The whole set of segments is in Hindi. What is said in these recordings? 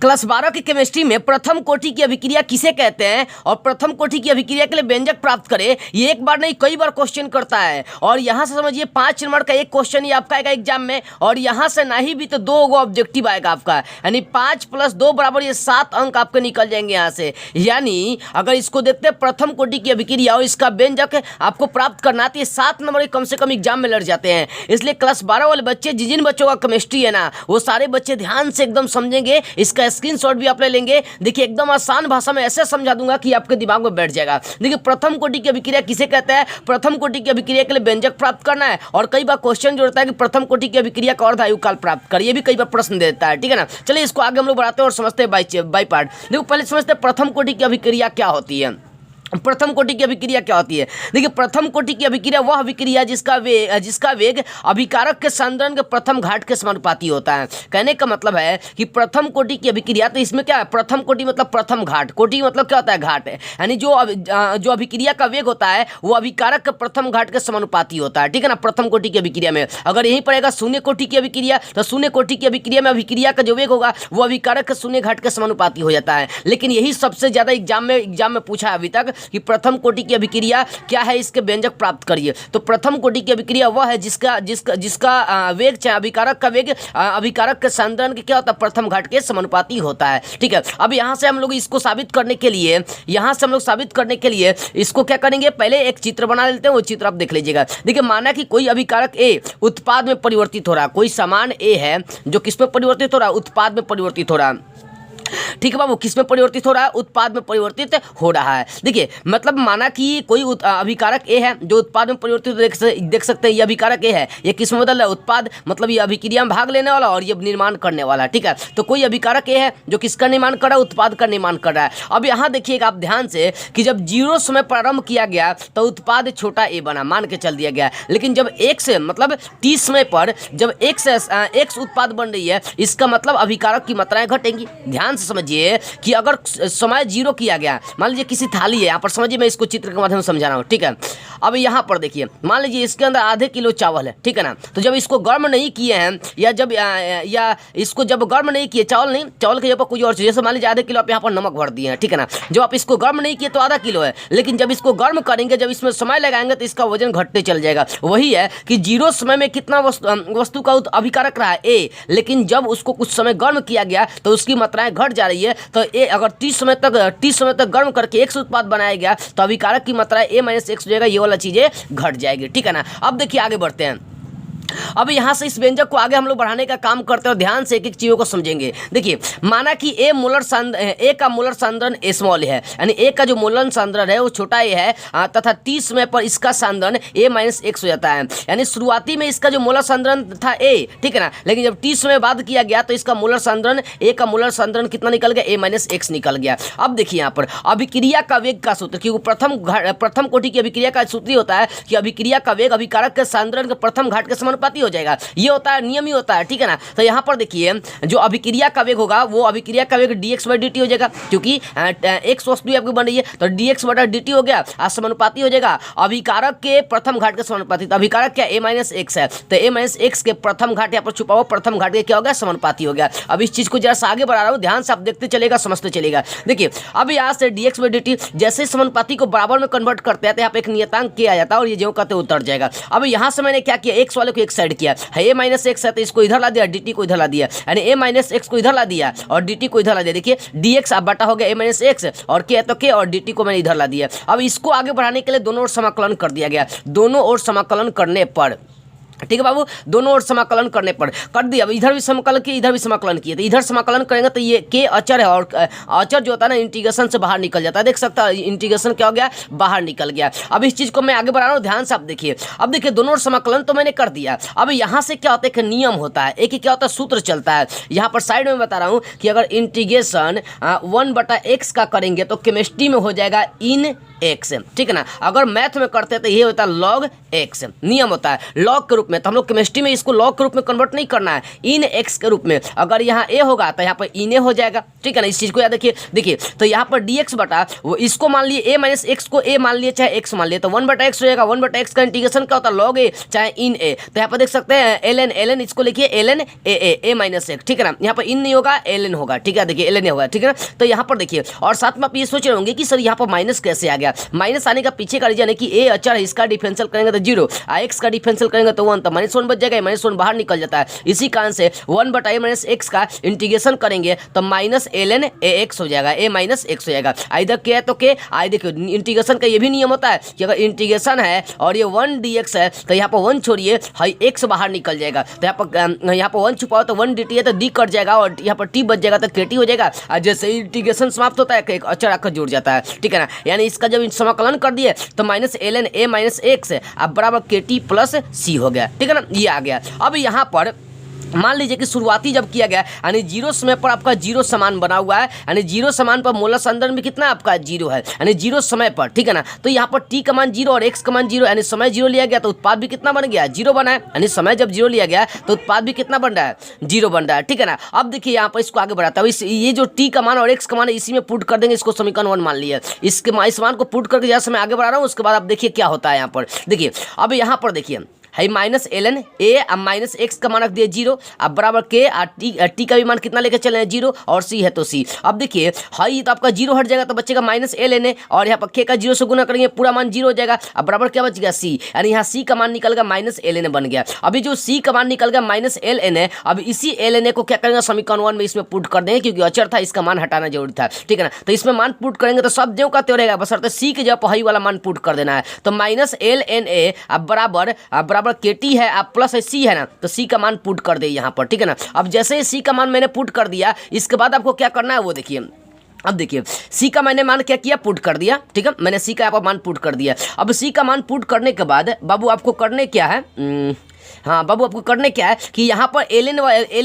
क्लास 12 की केमिस्ट्री में प्रथम कोटि की अभिक्रिया किसे कहते हैं और प्रथम कोटि की अभिक्रिया के लिए व्यंजक प्राप्त करें, ये एक बार नहीं कई बार क्वेश्चन करता है। और यहाँ से समझिए 5 नंबर का एक क्वेश्चन ही आपका आएगा एग्जाम में, और यहाँ से नहीं भी तो 2 गो ऑब्जेक्टिव आएगा आपका, यानी 5 + 2 बराबर ये 7 अंक आपके निकल जाएंगे यहाँ से। यानी अगर इसको देखते हैं प्रथम कोटि की अभिक्रिया और इसका व्यंजक आपको प्राप्त करना तो ये 7 नंबर कम से कम एग्जाम में लड़ जाते हैं। इसलिए क्लास 12 वाले बच्चे जिन बच्चों का केमिस्ट्री है ना, वो सारे बच्चे ध्यान से एकदम समझेंगे। इसका स्क्रीनशॉट भी आप ले लेंगे। देखिए एकदम आसान भाषा में ऐसे समझा दूंगा कि आपके दिमाग में बैठ जाएगा। देखिए प्रथम कोटि की अभिक्रिया किसे कहते हैं, प्रथम कोटि की अभिक्रिया के लिए व्यंजक प्राप्त करना है। और कई बार क्वेश्चन जो रहता है कि प्रथम कोटि की अभिक्रिया का अर्ध आयु काल प्राप्त करिए, भी कई बार प्रश्न देता है। ठीक है ना, चलिए इसको आगे हम लोग बढ़ाते हैं और समझते हैं बाई पार्ट। देखो पहले समझते हैं प्रथम कोटि की अभिक्रिया क्या होती है। प्रथम कोटि की अभिक्रिया क्या होती है। देखिए प्रथम कोटि की अभिक्रिया वह अभिक्रिया जिसका वेग अभिकारक के सांद्रण के प्रथम घाट के समानुपाती होता है। कहने का मतलब है कि प्रथम कोटि की अभिक्रिया, तो इसमें क्या है, प्रथम कोटि मतलब प्रथम घाट, कोटि मतलब क्या होता है, घाट है। यानी जो अभिक्रिया का वेग होता है वो अभिकारक के प्रथम घाट के समानुपाती होता है। ठीक है ना, प्रथम कोटि की अभिक्रिया में। अगर यही पड़ेगा शून्य कोटि की अभिक्रिया, तो शून्य कोटि की अभिक्रिया में अभिक्रिया का जो वेग होगा वो अभिकारक के शून्य घाट के समानुपाती हो जाता है। लेकिन यही सबसे ज्यादा एग्जाम में पूछा है अभी तक कि प्रथम कोटि की अभिक्रिया क्या है, इसके व्यंजक प्राप्त करिए। तो प्रथम कोटि की अभिक्रिया वह है जिसका वेग, चाहे अभिकारक का वेग अभिकारक के सांद्रण के क्या होता है, प्रथम घाट के समानुपाती होता है। ठीक है, अब यहाँ से हम लोग इसको साबित करने के लिए इसको क्या करेंगे, पहले एक चित्र बना लेते हैं। वो चित्र आप देख लीजिएगा। देखिए माना कि कोई अभिकारक ए उत्पाद में परिवर्तित हो रहा है, कोई सामान ए है जो किस में परिवर्तित हो रहा है, उत्पाद में परिवर्तित हो रहा है। ठीक है बाबू, किस में परिवर्तित हो रहा है, उत्पाद में परिवर्तित हो रहा है। देखिए मतलब माना कि कोई अभिकारक ए है जो उत्पाद में परिवर्तित, देख सकते हैं ये अभिकारक ए है, ये किस में बदल रहा है, उत्पाद मतलब ये अभिक्रिया में भाग लेने वाला और ये निर्माण करने वाला। ठीक है, तो कोई अभिकारक ए है जो किसका निर्माण कर रहा है, उत्पाद का निर्माण कर रहा है। अब यहाँ देखिएगा आप ध्यान से कि जब 0 समय प्रारंभ किया गया तो उत्पाद छोटा ए बना, मान के चल दिया गया। लेकिन जब 1 से मतलब t समय पर जब 1 से x उत्पाद बन रही है, इसका मतलब अभिकारक की मात्राएं घटेंगी। ध्यान से समझिए कि अगर समय 0 किया गया, मान लीजिए किसी थाली है, यहाँ पर समझिए मैं इसको चित्र के माध्यम से समझा रहा हूँ। ठीक है, अब यहाँ पर देखिए मान लीजिए इसके अंदर आधे किलो चावल है। ठीक है ना, तो जब इसको गर्म नहीं किए हैं या इसको जब गर्म नहीं किए, चावल के ऊपर कोई और चीज़, जैसे मान लीजिए आधे किलो आप यहाँ पर नमक भर दिए हैं। ठीक है ना, जब आप इसको गर्म नहीं किए तो आधा किलो है, लेकिन जब इसको गर्म करेंगे, जब इसमें समय लगाएंगे तो इसका वजन घटते चल जाएगा। वही है कि 0 समय में कितना वस्तु का अभिकारक रहा है ए, लेकिन जब उसको कुछ समय गर्म किया गया तो उसकी मात्राएं घट जा रही है। तो ए अगर 30 समय तक गर्म करके x उत्पाद बनाया गया तो अभिकारक की मात्रा a - x हो जाएगा, ये वाला चीजें घट जाएगी। ठीक है ना, अब देखिए आगे बढ़ते हैं। अब यहाँ से इस व्यंजक को आगे हम लोग बढ़ाने का काम करते हैं और ध्यान से एक एक चीज़ों को समझेंगे। देखिए माना कि ए का मोलर सांद्रण ए स्मॉल है, यानी ए का जो मोलर सांद्रण है वो छोटा ए है, तथा 30 समय पर इसका सांद्रण a - x हो जाता है। यानी शुरुआती में इसका जो मोलर सांद्रण था ए, ठीक है ना, लेकिन जब 30 समय बाद किया गया तो इसका मोलर सांद्रण ए का मोलर सांद्रण कितना निकल गया, a - x निकल गया। अब देखिए यहाँ पर अभिक्रिया का वेग का सूत्र, क्योंकि प्रथम कोटि की अभिक्रिया का सूत्र ही होता है कि अभिक्रिया का वेग अभिकारक के सांद्रण के प्रथम घाट के समानुपाती हो जाएगा। ये होता है, नियम ही होता है। ठीक है ना, तो यहाँ पर देखिए जो अभिक्रिया का वेग होगा वो अभिक्रिया का वेग dx/dt हो जाएगा, क्योंकि x वस्तु आपकी बन रही है तो dx/dt हो गया, समानुपाती हो जाएगा अभिकारक के प्रथम घाट के समानुपाती। तो अभिकारक क्या a - x है, तो a - x के प्रथम घाट यहाँ पर छुपा हुआ प्रथम घाट के क्या हो गया, समानुपाती हो गया। अब इस चीज को जरा सा आगे बढ़ा रहा हूँ, ध्यान से आप देखते चलेगा, समझते चलेगा। देखिए अब यहाँ से dx/dt जैसे समानुपाती को बराबर में कन्वर्ट करते हैं तो यहाँ पे एक नियतांक किया जाता है और ये जो कहते उतर जाएगा। अब यहाँ से मैंने क्या किया, x वाले को एक साइड किया है, a - x है तो इसको इधर ला दिया, dt को इधर ला दिया, यानी a - x को इधर ला दिया और dt को इधर ला दिया। देखिए dx अब बटा हो गया a - x और k है तो k और dt को मैंने इधर ला दिया। अब इसको आगे बढ़ाने के लिए दोनों ओर समाकलन कर दिया गया। दोनों ओर समाकलन करने पर, ठीक है बाबू, दोनों ओर समाकलन करने पर कर दिया। अब इधर भी समाकलन किए, इधर भी समाकलन किए, तो इधर समाकलन करेंगे तो ये के अचर है और अचर जो होता है ना इंटीग्रेशन से बाहर निकल जाता है। देख सकता है इंटीग्रेशन क्या हो गया, बाहर निकल गया। अब इस चीज़ को मैं आगे बढ़ा रहा हूँ, ध्यान से आप देखिए। अब देखिए दोनों ओर समाकलन तो मैंने कर दिया। अब यहाँ से क्या होता है, एक नियम होता है, एक क्या होता है, सूत्र चलता है। यहाँ पर साइड में बता रहा हूँ कि अगर इंटीग्रेशन 1/x का करेंगे तो केमिस्ट्री में हो जाएगा इन एक्स, ठीक है ना। अगर मैथ में करते हैं तो ये होता है लॉग एक्स, नियम होता है लॉग के रूप में। तो हम लोग केमिस्ट्री में इसको लॉग के रूप में कन्वर्ट नहीं करना है, इन एक्स के रूप में। अगर यहाँ ए होगा तो यहाँ पर इन ए हो जाएगा, ठीक है ना। इस चीज़ को याद रखिए। देखिए तो यहाँ पर डी एक्स बटा वो इसको मान लिए ए माइनस एक्स को ए मान लिए चाहे एक्स मान लिए, तो 1/x हो जाएगा। 1/x का इंटीग्रेशन क्या होता है लॉग ए चाहे इन ए। तो यहाँ पर देख सकते हैं एल एन इसको लिखिए l n a minus x, ठीक है ना। यहाँ पर इन नहीं होगा एल एन होगा, ठीक है। देखिए एल एन होगा, ठीक है ना। तो यहाँ पर देखिए और साथ में आप ये सोच रहे होंगे कि सर यहाँ पर माइनस कैसे आ गया। माइनस आने का पीछे का रीजन है कि ए अचर है, इसका डिफरेंशियल करेंगे तो 0, एक्स का डिफरेंशियल करेंगे तो 1, तो -1 बच जाएगा, -1 बाहर निकल जाता है। इसी कारण से 1/a माइनस एक्स का इंटीग्रेशन करेंगे तो minus l n a x हो जाएगा, ए माइनस एक्स हो जाएगा। इधर के है तो के आई। देखिए इंटीग्रेशन का ये भी नियम होता है कि अगर इंटीग्रेशन है और ये 1 dx है तो यहाँ पर 1 छोड़िए, हाई एक्स बाहर निकल जाएगा। तो यहाँ पर 1 छुपाओ तो 1 dt है तो डी कट जाएगा और यहाँ पर टी बच जाएगा तो के टी हो जाएगा। और जैसे इंटीग्रेशन समाप्त होता है एक अचर आकर जुड़ जाता है, ठीक है ना। यानी इसका जब समाकलन कर दिए तो minus l n a minus x अब बराबर के टी प्लस सी हो गया, ठीक है ना। ये आ गया। अब यहाँ पर मान लीजिए कि शुरुआती जब किया गया यानी 0 समय पर आपका 0 समान बना हुआ है, यानी 0 समान पर मोलस अंदर में कितना आपका 0 है, यानी 0 समय पर, ठीक है ना। तो यहाँ पर t का मान 0 और x का मान 0, यानी समय 0 लिया गया तो उत्पाद भी कितना बन गया 0 बना है। यानी समय जब 0 लिया गया तो उत्पाद भी कितना बन रहा है 0 बन रहा है, ठीक है ना। अब देखिए यहाँ पर इसको आगे बढ़ाता है, ये जो t का मान और x का मान है इसी में पुट कर देंगे, इसको समीकरण 1 मान लिया। इस मान को पुट करके जैसे मैं आगे बढ़ा रहा हूँ उसके बाद आप देखिए क्या होता है यहाँ पर। देखिए अब यहाँ पर देखिए है माइनस एल एन ए, अब माइनस एक्स का मान रख दिया 0, अब बराबर के टी का भी मान कितना लेकर चले 0 और सी है तो सी। अब देखिए हाई तो आपका 0 हट जाएगा तो बचेगा माइनस एल एन ए और यहाँ पर के का 0 से गुना करेंगे पूरा मान 0 हो जाएगा। अब बराबर क्या बच गया सी, यानी यहाँ सी का मान निकल गया माइनस एल एन ए बन गया। अभी जो सी का मान निकल गया माइनस एल एन ए, अब इसी एल एन ए को क्या करेंगे समीकरण 1 में इसमें पुट कर देंगे क्योंकि अचर था इसका मान हटाना जरूरी था, ठीक है ना। तो इसमें मान पुट करेंगे तो सब जो का त्यो रहेगा, बशर्ते सी के जगह हाई वाला मान पुट कर देना है। तो माइनस एल एन ए अब बराबर के टी है प्लस सी है ना, तो सी का मान पुट कर दे यहाँ पर, ठीक है ना। अब जैसे ही सी का मान मैंने पुट कर दिया इसके बाद आपको क्या करना है वो देखिए। अब देखिए सी का मैंने मान क्या किया पुट कर दिया, ठीक है। मैंने सी का यहाँ पर मान पुट कर दिया। अब सी का मान पुट करने के बाद बाबू आपको करने क्या है, हाँ बाबू आपको करने क्या है कि यहाँ पर एल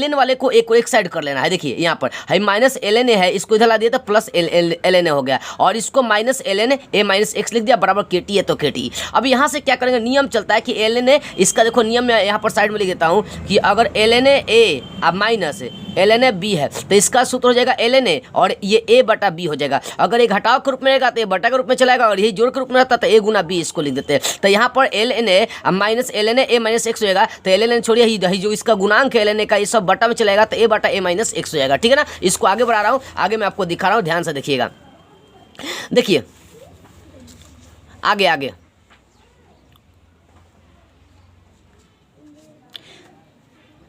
एन वाले को एक साइड कर लेना है। देखिए यहाँ पर है माइनस एल एन ए है, इसको इधर ला दिया तो प्लस एल एन ए हो गया और इसको minus l n a minus x लिख दिया बराबर के टी है तो के टी। अब यहाँ से क्या करेंगे, नियम चलता है कि एल एन ए, इसका देखो नियम मैं यहाँ पर साइड में लिख देता हूँ कि अगर एल एन ए अब minus l n a b है तो इसका सूत्र हो जाएगा एल एन ए और ये ए बटा बी हो जाएगा। अगर ये घटाव के रूप में रहेगा तो ये बटा के रूप में चलाएगा और यही जोड़ के रूप में रहता तो ए गुना बी इसको लिख देते हैं। तो यहाँ पर l n a minus l n a minus x हो जाएगा, तो एल एन ए छोड़िए ही जो इसका गुणांक है एल एन ए का ये सब बटा में चलेगा तो ए बटा ए माइनस एक्स हो जाएगा, ठीक है ना। इसको आगे बढ़ा रहा हूँ, आगे मैं आपको दिखा रहा हूँ, ध्यान से देखिएगा। देखिए आगे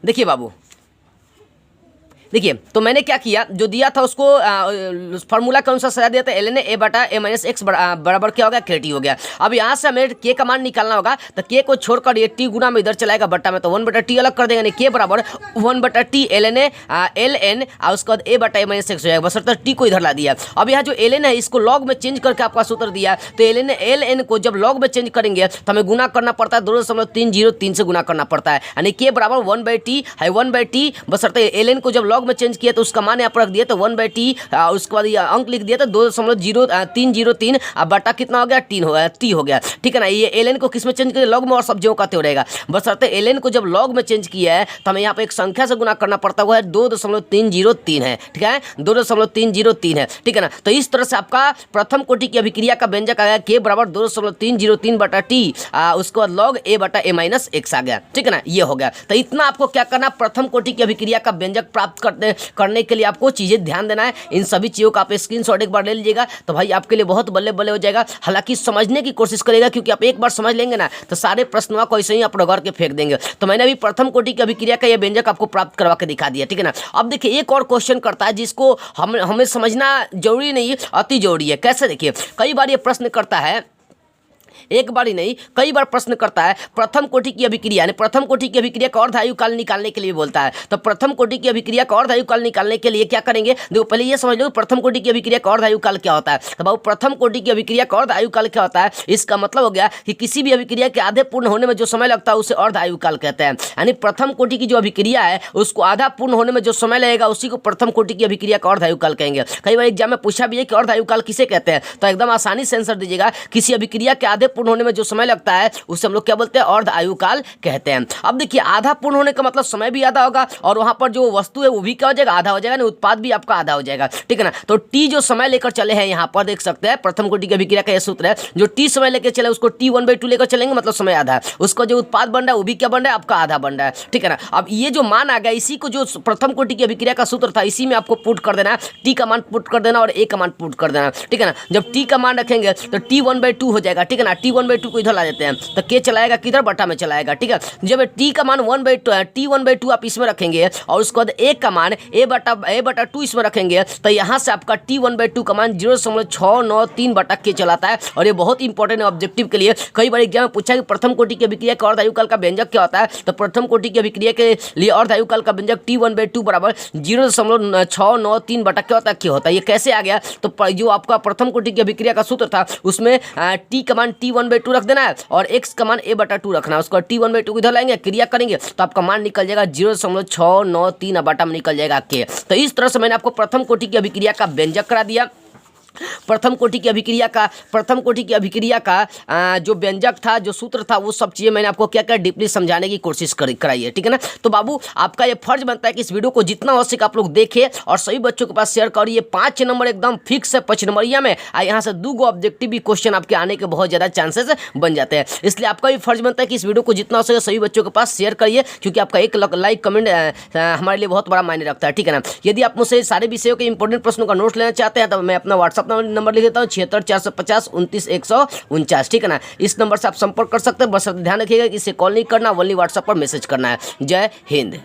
देखिए बाबू, देखिए तो मैंने क्या किया, जो दिया था उसको फार्मूला के अनुसार सजा दिया था एल एन ए बटा ए माइनस एक्स बराबर क्या हो गया के टी हो गया। अब यहाँ से हमें के का मान निकालना होगा तो के को छोड़कर ये टी गुना में इधर चलाएगा बट्टा में, तो 1/t अलग कर देंगे, यानी के बराबर 1/t एल एन और उसके बाद ए बटा ए माइनस एक्स हो जाएगा, बशर्ते टी को इधर ला दिया। अब यहाँ जो एल एन है इसको लॉग में चेंज करके आपका सूत्र दिया, तो एल एन को जब लॉग में चेंज करेंगे तो हमें गुना करना पड़ता है 2.303 से गुना करना पड़ता है, यानी के बराबर 1/t है 1/t, बशर्ते एल एन को जब लॉग में चेंज किया तो उसका मान यहाँ पर रख दिया तो 1/t, उसके बाद ये अंक लिख दिया तो 2.0303 बटा कितना हो गया टी हो गया, ठीक है ना। ये एल एन को किस में चेंज किया लॉग में और सब्जियों का त्यो रहेगा, बशर्ते एल एन को जब लॉग में चेंज किया है तो हमें यहाँ पे एक संख्या से गुना करना पड़ता हुआ है 2.303 है, ठीक है 2.303 है, ठीक है ना। तो इस तरह से आपका प्रथम कोटि की अभिक्रिया का व्यंजक आ गया के बराबर 2.303 बटा टी, उसके बाद लॉग ए बटा ए माइनस एक्स आ गया, ठीक है ना। ये हो गया। तो इतना आपको क्या करना, प्रथम कोटि की अभिक्रिया का व्यंजक प्राप्त करने के लिए आपको चीज़ें ध्यान देना है। इन सभी चीज़ों का आप स्क्रीनशॉट एक बार ले लीजिएगा तो भाई आपके लिए बहुत बल्ले बल्ले हो जाएगा। हालांकि समझने की कोशिश करेगा क्योंकि आप एक बार समझ लेंगे ना तो सारे प्रश्नों को ऐसे ही आप रगड़ के फेंक देंगे। तो मैंने अभी प्रथम कोटि की अभिक्रिया का यह व्यंजक आपको प्राप्त करवा के दिखा दिया, ठीक है ना। अब देखिए एक और क्वेश्चन करता है जिसको हमें समझना जरूरी नहीं अति जरूरी है। कैसे, देखिए कई बार ये प्रश्न करता है एक बार ही नहीं कई बार प्रश्न करता है। प्रथम कोटि की अभिक्रिया यानी प्रथम कोटि की अभिक्रिया का अर्ध आयुकाल निकालने के लिए बोलता है। तो प्रथम कोटि की अभिक्रिया का अर्ध आयुकाल निकालने के लिए क्या करेंगे, देखो पहले ये समझ लो प्रथम कोटि की अभिक्रिया का अर्ध आयुकाल क्या होता है। तो बाबू प्रथम कोटि की अभिक्रिया का अर्ध आयुकाल क्या होता है, इसका मतलब हो गया कि किसी भी अभिक्रिया के आधे पूर्ण होने में जो समय लगता है उसे अर्ध आयुकाल कहते हैं। यानी प्रथम कोटि की जो अभिक्रिया है उसको आधा पूर्ण होने में जो समय लगेगा उसी को प्रथम कोटि की अभिक्रिया का अर्ध आयुकाल कहेंगे। कई बार एग्जाम में पूछा भी है कि अर्ध आयुकाल किसे कहते हैं, तो एकदम आसानी से आंसर दीजिएगा, किसी अभिक्रिया के आधे पूर्ण होने में जो समय लगता है उसे हम लोग क्या बोलते हैं, अर्ध आयुकाल कहते हैं। अब देखिए आधा पूर्ण होने का मतलब समय भी आधा होगा और वहां पर जो वस्तु है वो भी क्या हो जाएगा, आधा हो जाएगा, उत्पाद भी आपका आधा हो जाएगा, ठीक है ना। तो टी जो समय लेकर चले हैं यहाँ पर देख सकते हैं प्रथम कोटि की अभिक्रिया का यह सूत्र है, जो टी समय लेकर चले उसको T1/2 लेकर चलेंगे मतलब समय आधा है, उसका जो उत्पाद बन रहा है वो भी क्या बन रहा है, आपका आधा बन रहा है, ठीक है ना। अब ये जो मान आ गया इसी को जो प्रथम कोटि की अभिक्रिया का सूत्र था इसी में आपको पुट कर देना है, टी का मान पुट कर देना और ए का मान पुट कर देना, ठीक है ना। जब टी का मान रखेंगे तो T1/2 हो जाएगा, ठीक है ना। T1/2 को इधर ला देते हैं तो के चलाएगा किधर, बटा में चलाएगा, ठीक है। जब टी का मान 1/2 है, T1/2 आप इसमें रखेंगे और उसके बाद ए का मान A/2 इसमें रखेंगे तो यहाँ से आपका T1/2 का मान 0.693 बटा के चलाता है। और ये बहुत इंपॉर्टेंट है ऑब्जेक्टिव के लिए, कई बार एग्जाम में पूछा कि प्रथम कोटि की अभिक्रिया का अर्ध आयुकाल का व्यंजक क्या होता है, तो प्रथम कोटि की अभिक्रिया के लिए अर्ध आयुकाल का व्यंजक T1/2 बराबर 0.693 बटा क्या होता है। ये कैसे आ गया, तो जो आपका प्रथम कोटि की अभिक्रिया का सूत्र था उसमें टी का मान T1/2 रख देना है और एक्स का मान A/2 रखना है, उसको T1/2 को इधर लाएंगे, क्रिया करेंगे तो आपका मान निकल जाएगा 0.693 बटा में निकल जाएगा के। तो इस तरह से मैंने आपको प्रथम कोटि की अभिक्रिया का व्यंजक करा दिया। प्रथम कोटि की अभिक्रिया का जो व्यंजक था, जो सूत्र था, वो सब चीज़ें मैंने आपको क्या क्या डीपली समझाने की कोशिश कराई है, ठीक है ना। तो बाबू आपका ये फर्ज बनता है कि इस वीडियो को जितना हो सके आप लोग देखें और सभी बच्चों के पास शेयर करिए। 5 नंबर एकदम फिक्स है 5 नंबरिया में, यहाँ से 2 ऑब्जेक्टिव भी क्वेश्चन आपके आने के बहुत ज़्यादा चांसेस बन जाते हैं। इसलिए आपका भी फर्ज बनता है कि इस वीडियो को जितना हो सके सभी बच्चों के पास शेयर करिए, क्योंकि आपका एक लाइक कमेंट हमारे लिए बहुत बड़ा मायने रखता है, ठीक है ना। यदि आप मुझसे सारे विषयों के इंपॉर्टेंट प्रश्नों का नोट्स लेना चाहते हैं तो मैं अपना व्हाट्सअप नंबर लिख देता हूँ 76 450 29 149, ठीक है ना। इस नंबर से आप संपर्क कर सकते हैं, बस ध्यान रखिएगा कि इसे कॉल नहीं करना, ओनली व्हाट्सएप पर मैसेज करना है। जय हिंद।